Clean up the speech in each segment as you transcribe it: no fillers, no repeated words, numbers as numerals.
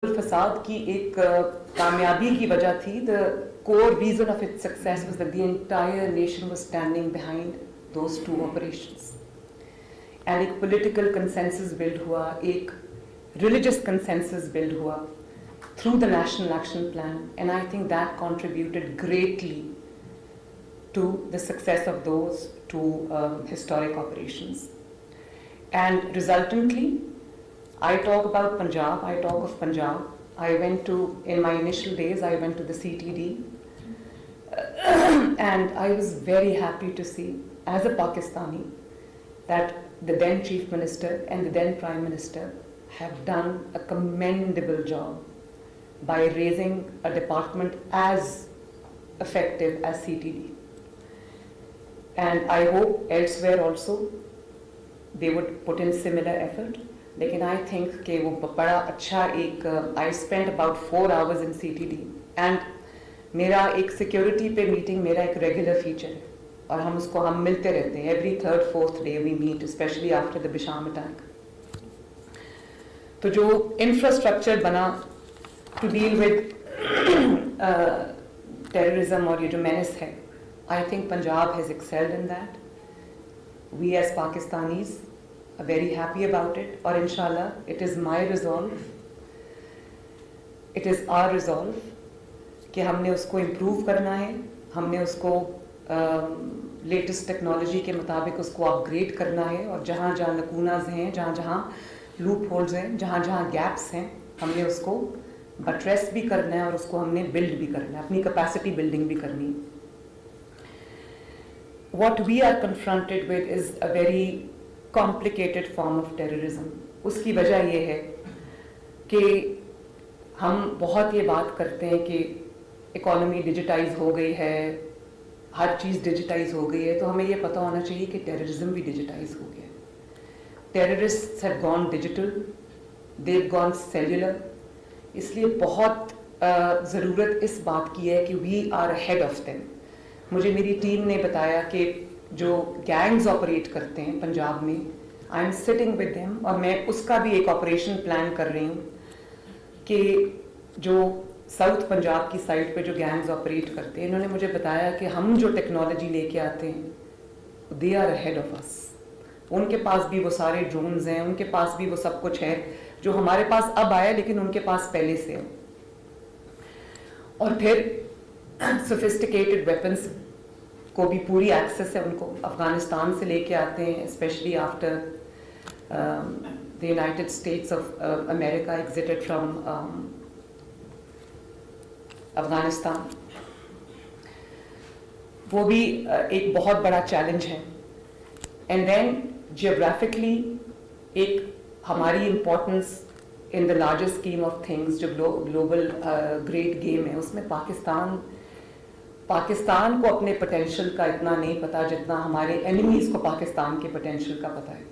फसाद की एक कामयाबी की वजह थी. The core reason of its success was that the entire nation was standing behind those two operations. And एक political consensus build हुआ, एक religious consensus build हुआ through the National Action Plan, and I think that contributed greatly to the success of those two historic operations. And resultantly, I talk about Punjab, I talk of Punjab. In my initial days, I went to the CTD, and I was very happy to see, as a Pakistani, that the then Chief Minister and the then Prime Minister have done a commendable job by raising a department as effective as CTD. And I hope elsewhere also they would put in similar effort. लेकिन I think कि वो बड़ा अच्छा एक I spend about 4 hours in CTD, and मेरा एक security पे meeting मेरा एक रेगुलर फीचर है, और हम मिलते रहते हैं. Every 3rd 4th day we meet, specially after the Bisham attack. तो जो इंफ्रास्ट्रक्चर बना टू डील विद टेररिज्म और ये जो मेनेस है, I think Punjab has excelled in that. We as Pakistanis are very happy about it, और inshallah it is my resolve, it is our resolve कि हमने उसको improve करना है, हमने उसको latest technology के मुताबिक उसको upgrade करना है, और जहाँ जहाँ lacunas हैं, जहाँ जहाँ loopholes हैं, जहाँ जहाँ gaps हैं, हमने उसको buttress भी करना है और उसको हमने build भी करना है, अपनी capacity building भी करनी है. What we are confronted with is a very complicated form of terrorism. उसकी वजह ये है कि हम बहुत ये बात करते हैं कि इकोनॉमी डिजिटाइज हो गई है, हर चीज़ डिजिटाइज हो गई है, तो हमें ये पता होना चाहिए कि टेररिज्म भी डिजिटाइज हो गया. Terrorists have gone digital, they have gone cellular. इसलिए बहुत ज़रूरत इस बात की है कि we are ahead of them. मुझे मेरी टीम ने बताया कि जो गैंग्स ऑपरेट करते हैं पंजाब में, I am sitting with them, और मैं उसका भी एक ऑपरेशन प्लान कर रही हूँ कि जो साउथ पंजाब की साइड पे जो गैंग्स ऑपरेट करते हैं, इन्होंने मुझे बताया कि हम जो टेक्नोलॉजी लेके आते हैं they are ahead of us. उनके पास भी वो सारे ड्रोन्स हैं, उनके पास भी वो सब कुछ है जो हमारे पास अब आया, लेकिन उनके पास पहले से है. और फिर सोफिस्टिकेटेड वेपन्स को भी पूरी एक्सेस है उनको, अफगानिस्तान से लेके आते हैं, specially after the United states of America exerted from Afghanistan. वो भी एक बहुत बड़ा चैलेंज है. एंड देन जियोग्राफिकली एक हमारी importance in the largest scheme of things, जो ग्लोबल ग्रेट गेम है, उसमें पाकिस्तान को अपने पोटेंशियल का इतना नहीं पता जितना हमारे एनिमीज़ को पाकिस्तान के पोटेंशियल का पता है.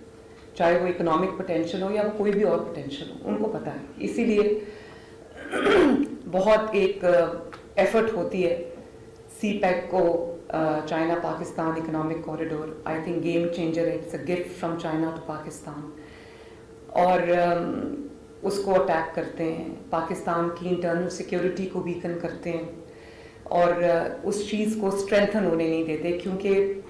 चाहे वो इकोनॉमिक पोटेंशियल हो या वो कोई भी और पोटेंशियल हो, उनको पता है. इसीलिए बहुत एक एफर्ट होती है CPEC को, China Pakistan economic corridor. I think game changer, it's a gift from China to Pakistan. और उसको अटैक करते हैं, पाकिस्तान की इंटरनल सिक्योरिटी को वीकन करते हैं, और उस चीज़ को स्ट्रेंथन होने नहीं देते, क्योंकि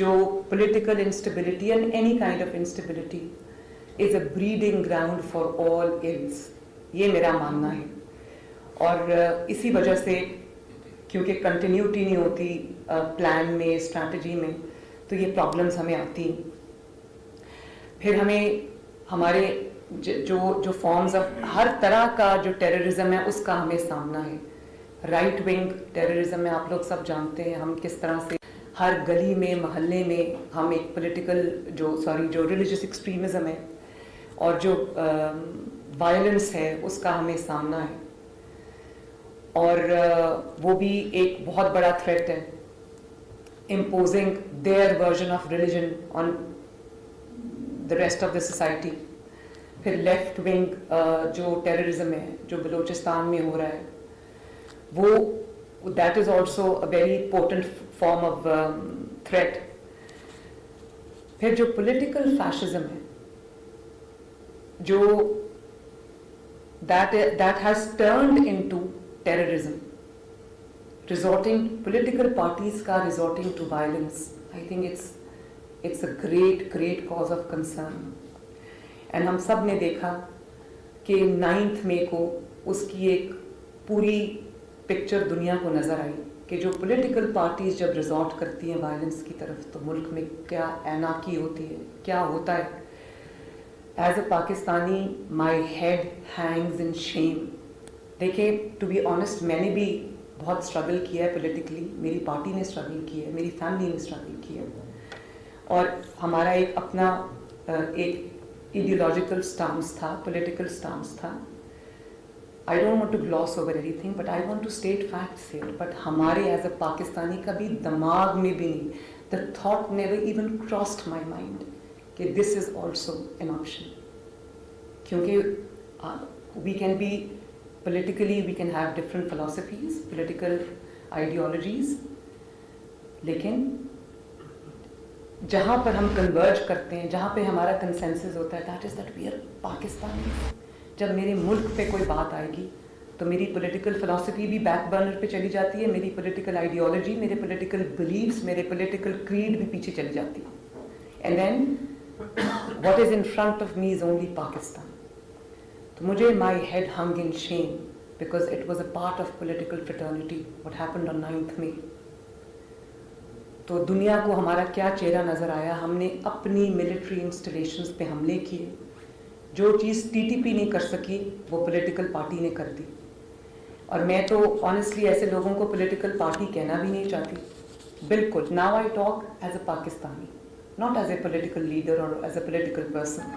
जो political instability and any kind of instability is a breeding ground for all ills, ये मेरा मानना है. और इसी वजह से, क्योंकि कंटिन्यूटी नहीं होती प्लान में, स्ट्रैटेजी में, तो ये प्रॉब्लम्स हमें आती हैं. फिर हमें हमारे जो फॉर्म्स ऑफ हर तरह का जो टेररिज्म है उसका हमें सामना है. राइट विंग टेररिज्म में आप लोग सब जानते हैं हम किस तरह से हर गली में, मोहल्ले में हम एक पॉलिटिकल जो रिलीजियस एक्सट्रीमिज्म है और जो वायलेंस है उसका हमें सामना है. और वो भी एक बहुत बड़ा थ्रेट है, imposing their version of religion on the rest of the society. फिर लेफ्ट विंग जो टेररिज्म है जो बलूचिस्तान में हो रहा है, वो that is also a very potent form of threat. फिर जो पॉलिटिकल फैशिज्म है, जो that has turned into terrorism, political parties का resorting to violence. I think it's a great cause of concern. And हम सब ने देखा कि 9th मई को उसकी एक पूरी पिक्चर दुनिया को नज़र आई कि जो पॉलिटिकल पार्टीज जब रिजॉर्ट करती हैं वायलेंस की तरफ तो मुल्क में क्या एनार्की होती है, क्या होता है. As a Pakistani my head hangs in shame. देखिए, टू बी ऑनेस्ट, मैंने भी बहुत स्ट्रगल किया है पॉलिटिकली, मेरी पार्टी ने स्ट्रगल किया है, मेरी फैमिली ने स्ट्रगल किया है, और हमारा एक अपना एक इडियोलॉजिकल स्टांस था, पॉलिटिकल स्टांस था. I don't want to gloss over everything, but I want to state facts here. But हमारे as a पाकिस्तानी कभी दिमाग में भी नहीं, the thought never even crossed my mind कि this is also an option. क्योंकि we can be politically, we can have different philosophies, political ideologies, लेकिन जहाँ पर हम converge करते हैं, जहाँ पे हमारा consensus होता है, that is that we are Pakistanis. जब मेरे मुल्क पे कोई बात आएगी तो मेरी पॉलिटिकल फिलॉसफी भी बैक बर्नर पे चली जाती है, मेरी पॉलिटिकल आइडियोलॉजी, मेरे पॉलिटिकल बिलीव्स, मेरे पॉलिटिकल क्रीड भी पीछे चली जाती है. And then what is in front of me is only Pakistan. तो मुझे my head hung in shame because it was a part of political fraternity what happened on 9th May. तो दुनिया को हमारा क्या चेहरा नज़र आया. हमने अपनी मिलिट्री इंस्टॉलेशंस पे हमले किए. जो चीज़ टीटीपी नहीं कर सकी वो पॉलिटिकल पार्टी ने कर दी. और मैं तो ऑनेस्टली ऐसे लोगों को पॉलिटिकल पार्टी कहना भी नहीं चाहती. बिल्कुल. Now I talk as a Pakistani, not as a political leader और as a political person.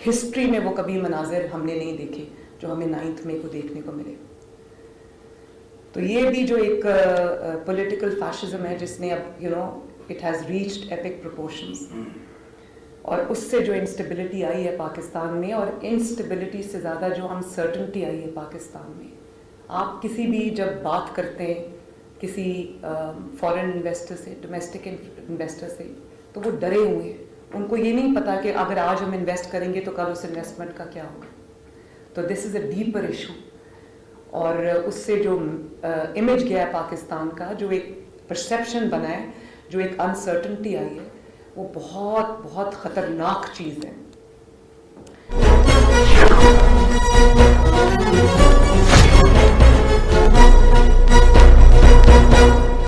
History में वो कभी मनाजिर हमने नहीं देखे जो हमें 9th मई को देखने को मिले. तो ये भी जो एक पॉलिटिकल फैशिज्म है जिसने अब it has reached epic proportions, और उससे जो इंस्टेबिलिटी आई है पाकिस्तान में, और इंस्टेबिलिटी से ज़्यादा जो अनसर्टनिटी आई है पाकिस्तान में. आप किसी भी जब बात करते हैं किसी फॉरेन इन्वेस्टर से, डोमेस्टिक इन्वेस्टर से, तो वो डरे हुए हैं. उनको ये नहीं पता कि अगर आज हम इन्वेस्ट करेंगे तो कल उस इन्वेस्टमेंट का क्या होगा. तो this is a deeper issue. और उससे जो इमेज गया है पाकिस्तान का, जो एक परसेप्शन बना है, जो एक अनसर्टनिटी आई है, वो बहुत बहुत ख़तरनाक चीज़ है.